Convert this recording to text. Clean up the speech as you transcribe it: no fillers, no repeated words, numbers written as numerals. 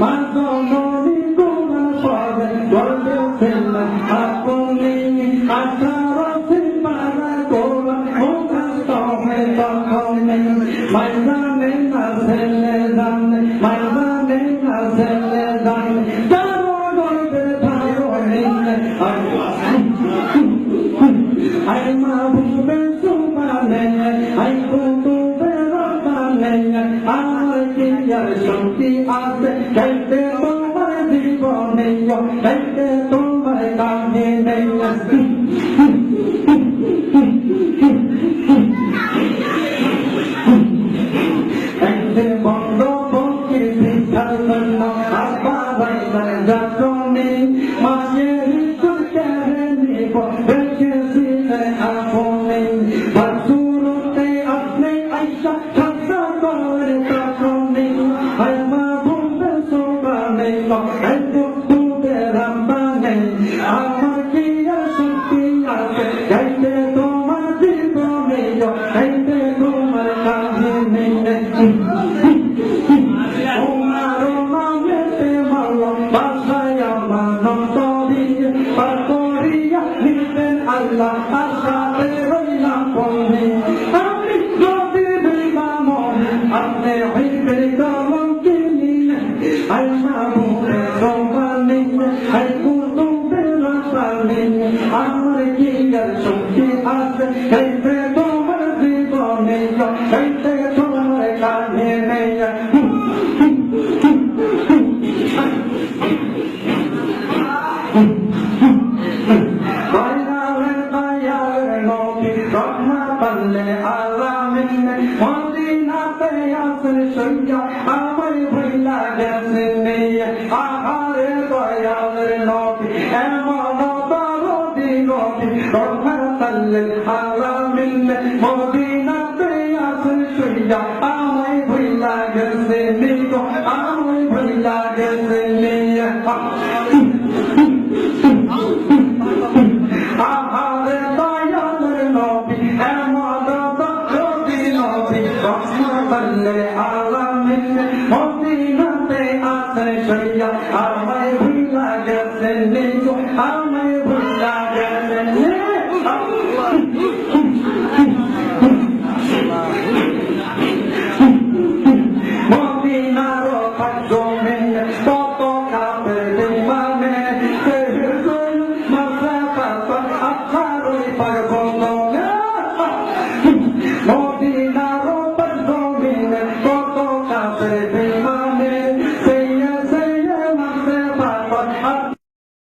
মাঝননি কোমল পদে বলতেছেন আপনি আঠারোতে পারা কোরআন মুখস্থ হয়ে তখনে ময়দানে না ছেলে জানে ময়দানে না ছেলে জানে তারও গল্পে ভালো নেই আই মাহবুবে সুমানে আই কুতুবে রব্বানে আমার কি আর শক্তি আছে গাইতে তোমার জীবনে গাইতে তোমার গানে নেই গাইতে বন্ধ বঙ্কির শিক্ষার জন্য আব্বা ভাইবার যাতনে মায়ের ইজ্জত কেড়ে নিব রেখেছিলেন আপনি বাসুরতে আপনি আইসা খাসা করে তখনই আই মাহবুবে সুবহানে আই কুতুবে রব্বানে আমার কি আর শক্তি আছে গাইতে তোমার জীবনে গাইতে তোমার কাহিনী তোমার নামেতে ভালোবাসায় আমার নবী পার করিয়া নিতেন আল্লাহ আশাতে রইলাম পড়ে আমি যদি বিমামন আপনি হইতে কলম কিনি আই মাহবুবে সুবহানে আই কুতুবে রব্বানে আমার কি আর শক্তি আছে গাইতে তোমার জীবনে গাইতে তোমার কাহিনী আমার ভুলা গেছে আহারে দয়ালের নবী এমন দরদি নবী রহমাতাল্লিল আলামিন মদিনাতে আসে শুইয়া আমায় ভুলা গেছে আমায় ভুলা গেছে আহারে দয়ালের নবী এমন দরদি নবী রহমাতাল্লিল আলামিন মদিনাতে আসে শুইয়া আমায় ভুলা গেছে আমায় ভুলা গেছে মদিনার পাগমে কত কাপের দিবানে আঠারোই পাগমে মদিনার পাগমে কত কাপের